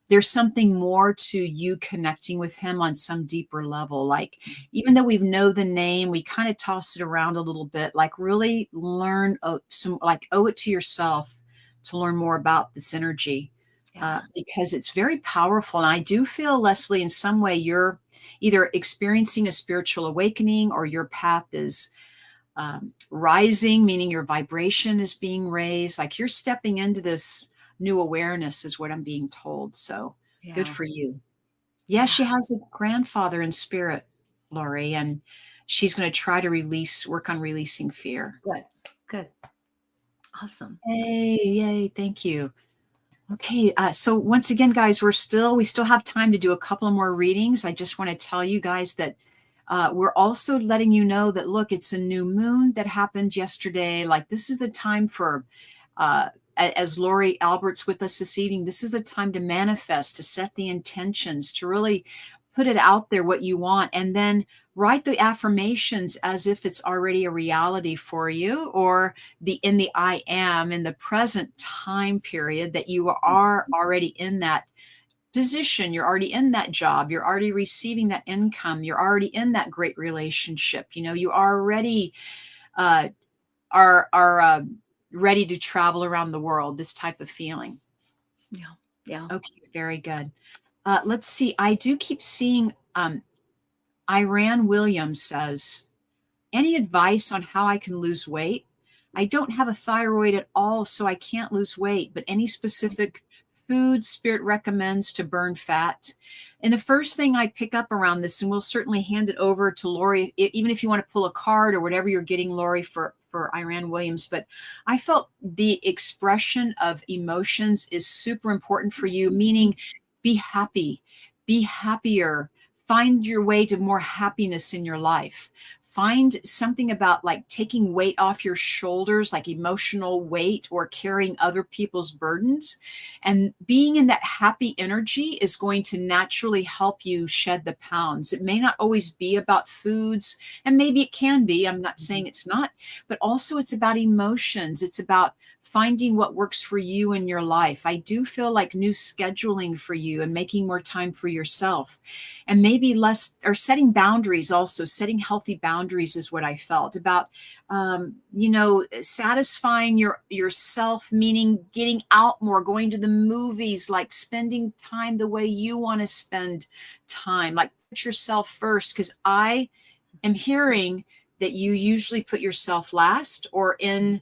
there's something more to you connecting with him on some deeper level. Like, even though we know the name, we kind of toss it around a little bit, like really learn owe it to yourself to learn more about this energy. Because it's very powerful. And I do feel, Leslie, in some way you're either experiencing a spiritual awakening or your path is rising, meaning your vibration is being raised. Like you're stepping into this new awareness is what I'm being told. So good for you. Yeah, she has a grandfather in spirit, Lauri, and she's going to try to work on releasing fear. Good. Awesome. Yay. Thank you. Okay, so once again, guys, we still have time to do a couple of more readings. I just want to tell you guys that we're also letting you know that, look, it's a new moon that happened yesterday. Like, this is the time for, as Lauri Albert's with us this evening, this is the time to manifest, to set the intentions, to really put it out there what you want, and then write the affirmations as if it's already a reality for you, or in the I am, in the present time period, that you are already in that position, you're already in that job, you're already receiving that income, you're already in that great relationship. You already are ready to travel around the world, this type of feeling. Yeah. Okay, very good. Let's see. I do keep seeing Iran Williams says, any advice on how I can lose weight? I don't have a thyroid at all, so I can't lose weight, but any specific food Spirit recommends to burn fat? And the first thing I pick up around this, and we'll certainly hand it over to Lauri, even if you want to pull a card or whatever you're getting, Lauri, for Iran Williams, but I felt the expression of emotions is super important for you, meaning be happy, be happier, find your way to more happiness in your life. Find something about like taking weight off your shoulders, like emotional weight or carrying other people's burdens. And being in that happy energy is going to naturally help you shed the pounds. It may not always be about foods, and maybe it can be. I'm not saying it's not, but also it's about emotions. It's about finding what works for you in your life. I do feel like new scheduling for you and making more time for yourself, and maybe less, or setting boundaries. Also setting healthy boundaries is what I felt about, satisfying yourself, meaning getting out more, going to the movies, like spending time the way you want to spend time, like put yourself first. Because I am hearing that you usually put yourself last, or in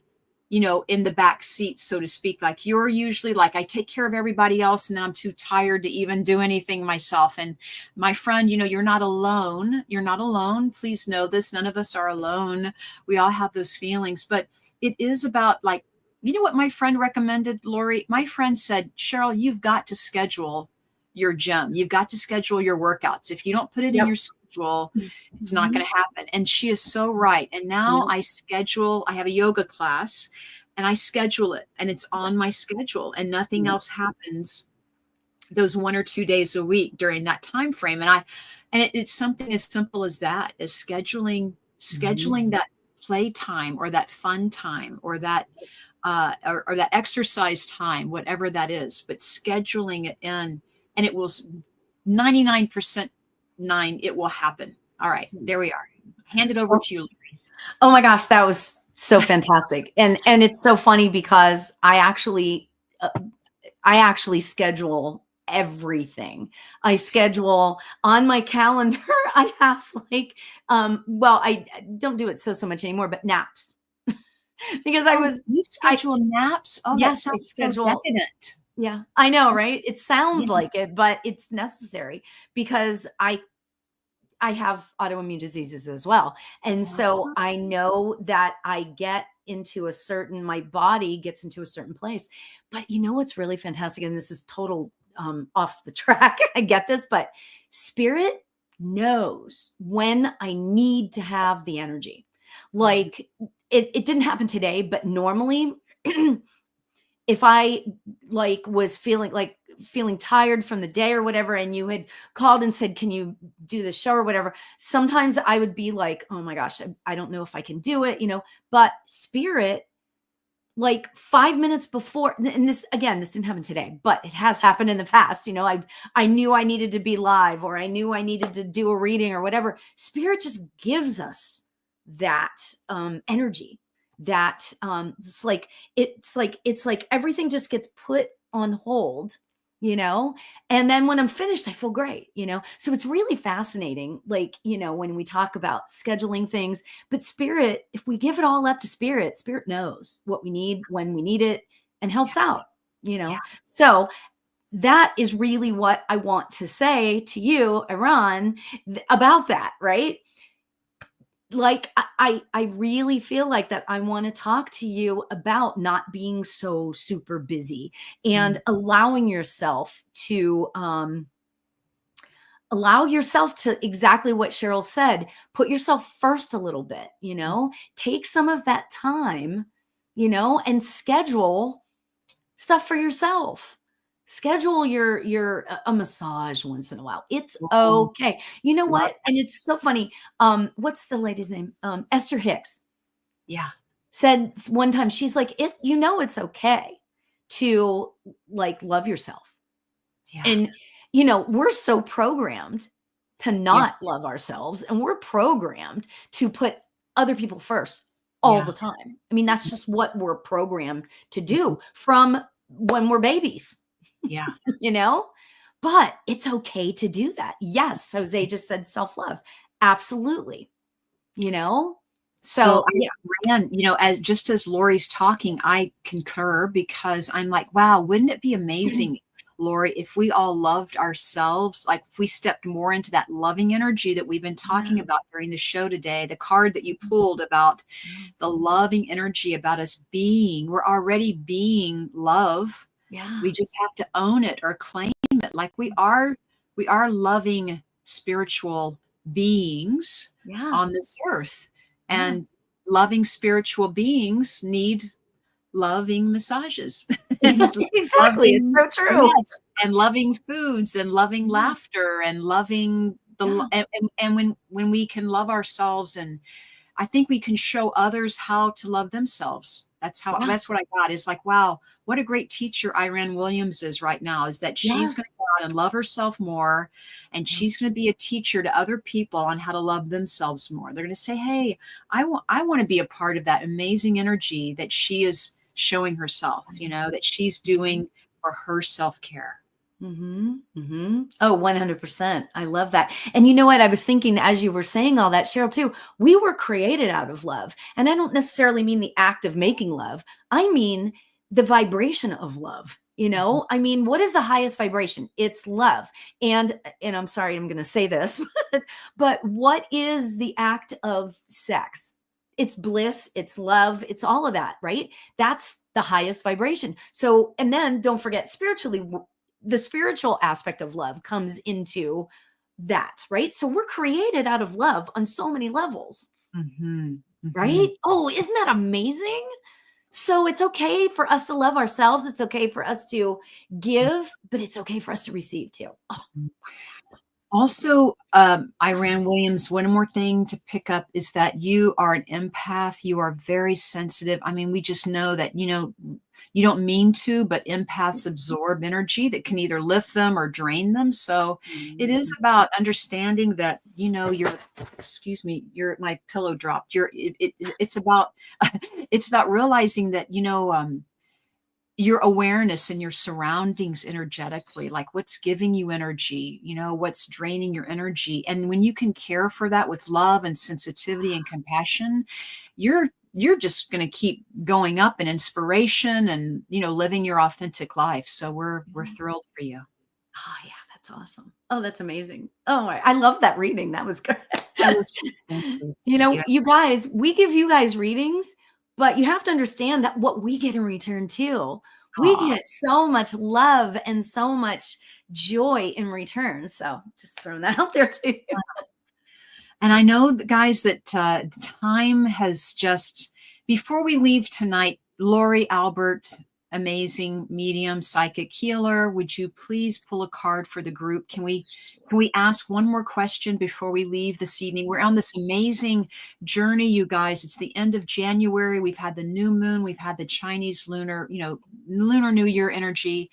the back seat, so to speak. Like you're usually like, I take care of everybody else and then I'm too tired to even do anything myself. And my friend, you're not alone. You're not alone. Please know this. None of us are alone. We all have those feelings, but it is about, like, what my friend recommended, Lauri? My friend said, Cheryl, you've got to schedule your gym. You've got to schedule your workouts. If you don't put it in your schedule, it's not going to happen. And she is so right. And now I have a yoga class and I schedule it, and it's on my schedule, and nothing else happens those 1 or 2 days a week during that time frame. And it's something as simple as that, as scheduling that play time, or that fun time, or that or that exercise time, whatever that is, but scheduling it in, and it will 99% it will happen. All right, there we are. Hand it over to you, Lauri. Oh my gosh, that was so fantastic. And it's so funny because I actually schedule everything. I schedule on my calendar. I have like, I don't do it so much anymore, but naps. Because you schedule naps? Oh, yes, that I sounds schedule. so decadent. Yeah, I know, right? It sounds like it, but it's necessary because I have autoimmune diseases as well. And so I know that I get into my body gets into a certain place. But what's really fantastic, and this is total off the track, I get this, but spirit knows when I need to have the energy. Like it didn't happen today, but normally if I was feeling tired from the day or whatever, and you had called and said, can you do the show or whatever, sometimes I would be like, oh my gosh, I don't know if I can do it, but spirit, like 5 minutes before, and this didn't happen today, but it has happened in the past. I knew I needed to be live, or I knew I needed to do a reading or whatever. Spirit just gives us that energy. That it's like everything just gets put on hold, and then when I'm finished, I feel great, so it's really fascinating, when we talk about scheduling things. But spirit, if we give it all up to spirit knows what we need when we need it and helps out, so that is really what I want to say to you, Iran, about that, right? Like I really feel like that I want to talk to you about not being so super busy and allowing yourself to exactly what Cheryl said, put yourself first a little bit, take some of that time, and schedule stuff for yourself. Schedule a massage once in a while. It's okay. You know what? And it's so funny. What's the lady's name? Esther Hicks. Yeah. Said one time, she's like, it's okay to love yourself. Yeah. And, we're so programmed to not love ourselves, and we're programmed to put other people first all the time. I mean, that's just what we're programmed to do from when we're babies. Yeah. But it's okay to do that. Yes. Jose just said self-love. Absolutely. So I ran, as Lauri's talking, I concur, because I'm like, wow, wouldn't it be amazing, Lauri, if we all loved ourselves, like if we stepped more into that loving energy that we've been talking about during the show today, the card that you pulled about the loving energy, about us we're already being love. Yeah. We just have to own it or claim it. Like we are loving spiritual beings on this earth. And loving spiritual beings need loving massages. Exactly. It's so true. Yes, and loving foods, and loving laughter, and loving and when we can love ourselves and I think we can show others how to love themselves. Yeah. That's what I got. Is like, wow, what a great teacher Iran Williams is right now, is that she's going to Yes. go out and love herself more. And she's going to be a teacher to other people on how to love themselves more. They're going to say, hey, I want to be a part of that amazing energy that she is showing herself, that she's doing for her self-care. Mm-hmm. Mm-hmm. Oh, 100%. I love that. And you know what? I was thinking as you were saying all that, Cheryl, too, we were created out of love. And I don't necessarily mean the act of making love. I mean the vibration of love. I mean, what is the highest vibration? It's love. And I'm sorry, I'm going to say this, but what is the act of sex? It's bliss, it's love, it's all of that, right? That's the highest vibration. So, and then don't forget spiritually, the spiritual aspect of love comes into that, right? So we're created out of love on so many levels, right? Oh, isn't that amazing? So it's okay for us to love ourselves. It's okay for us to give, but it's okay for us to receive too. Oh. Also, Iran Williams, one more thing to pick up is that you are an empath. You are very sensitive. I mean, we just know that, you don't mean to, but empaths absorb energy that can either lift them or drain them. So it is about understanding that, excuse me, my pillow dropped. It's about, it's about realizing that, your awareness and your surroundings energetically, like what's giving you energy, what's draining your energy. And when you can care for that with love and sensitivity and compassion, you're just going to keep going up in inspiration and, living your authentic life. So we're thrilled for you. Oh yeah, that's awesome. Oh, that's amazing. Oh, I love that reading. That was good. That was thank you. You guys, we give you guys readings, but you have to understand that what we get in return too. We Aw. get so much love and so much joy in return. So just throwing that out there too. And I know, guys, that time has just, before we leave tonight, Lauri Albert, amazing medium, psychic healer, would you please pull a card for the group? Can we ask one more question before we leave this evening? We're on this amazing journey, you guys. It's the end of January. We've had the new moon. We've had the Chinese lunar New Year energy.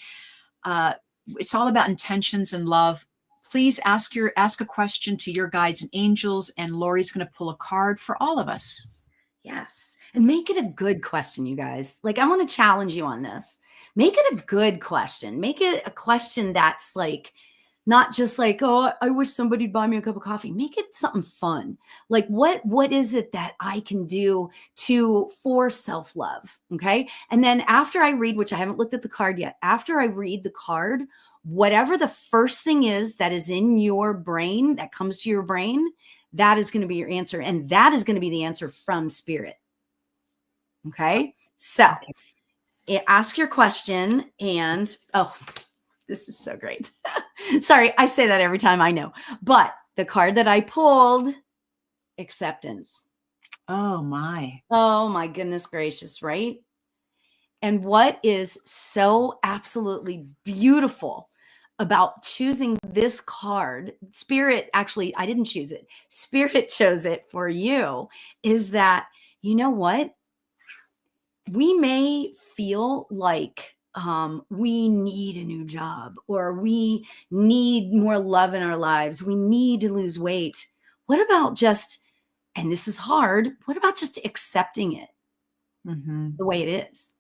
It's all about intentions and love. Please ask a question to your guides and angels, and Lauri's going to pull a card for all of us. Yes. And make it a good question, you guys. Like, I want to challenge you on this. Make it a good question. Make it a question that's like, not just like, oh, I wish somebody'd buy me a cup of coffee. Make it something fun. Like, what is it that I can do for self-love? Okay. And then after I read, which I haven't looked at the card yet, after I read the card, whatever the first thing is that is in your brain, that comes to your brain, that is going to be your answer. And that is going to be the answer from spirit. Okay. So ask your question and, oh, this is so great. Sorry, I say that every time, I know. But the card that I pulled, acceptance. Oh my. Oh my goodness gracious, right? And what is so absolutely beautiful about choosing this card, Spirit, actually, I didn't choose it. Spirit chose it for you, is that, you know what? We may feel like we need a new job, or we need more love in our lives. We need to lose weight. What about just, and this is hard, what about just accepting it the way it is?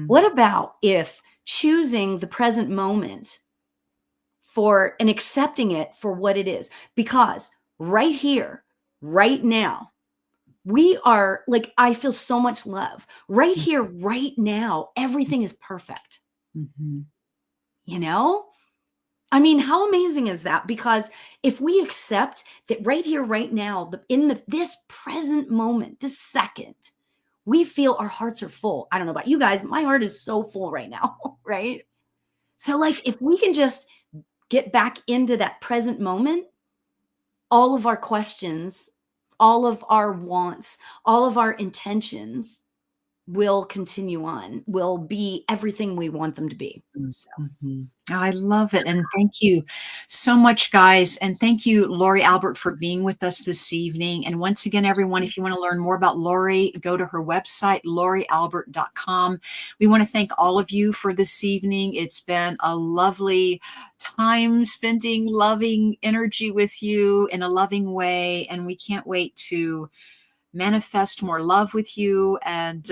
What about if choosing the present moment and accepting it for what it is? Because right here, right now, we are like, I feel so much love right here, right now. Everything is perfect. I mean, how amazing is that? Because if we accept that right here, right now, this present moment, this second, we feel our hearts are full. I don't know about you guys, my heart is so full right now, right? So like, if we can just get back into that present moment, all of our questions, all of our wants, all of our intentions will continue on, will be everything we want them to be. So. Mhm. I love it. And thank you so much, guys. And thank you, Lauri Albert, for being with us this evening. And once again, everyone, if you want to learn more about Lauri, go to her website, laurialbert.com. We want to thank all of you for this evening. It's been a lovely time spending loving energy with you in a loving way. And we can't wait to manifest more love with you. And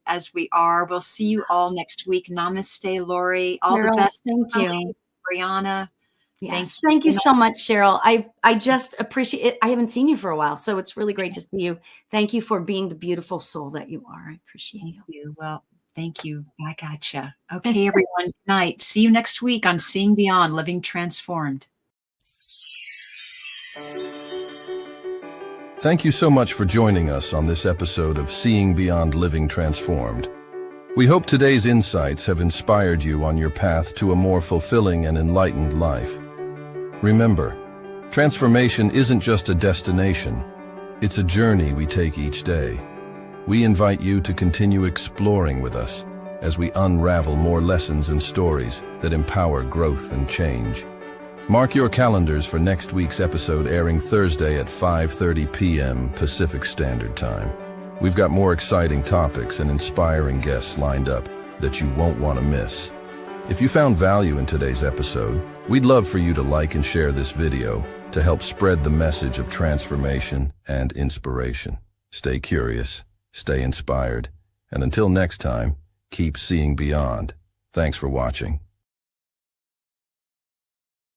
as we are, we'll see you all next week. Namaste, Lauri. All the Cheryl, best. thank you. Brianna. Yes, thank you so much, Cheryl. I just appreciate it. I haven't seen you for a while, so it's really great to see you. Thank you for being the beautiful soul that you are. I appreciate you. Well, thank you. I gotcha. Okay, everyone. Good night. See you next week on Seeing Beyond, Living Transformed. Thank you so much for joining us on this episode of Seeing Beyond, Living Transformed. We hope today's insights have inspired you on your path to a more fulfilling and enlightened life. Remember, transformation isn't just a destination, it's a journey we take each day. We invite you to continue exploring with us as we unravel more lessons and stories that empower growth and change. Mark your calendars for next week's episode, airing Thursday at 5:30 p.m. Pacific Standard Time. We've got more exciting topics and inspiring guests lined up that you won't want to miss. If you found value in today's episode, we'd love for you to like and share this video to help spread the message of transformation and inspiration. Stay curious, stay inspired, and until next time, keep seeing beyond. Thanks for watching.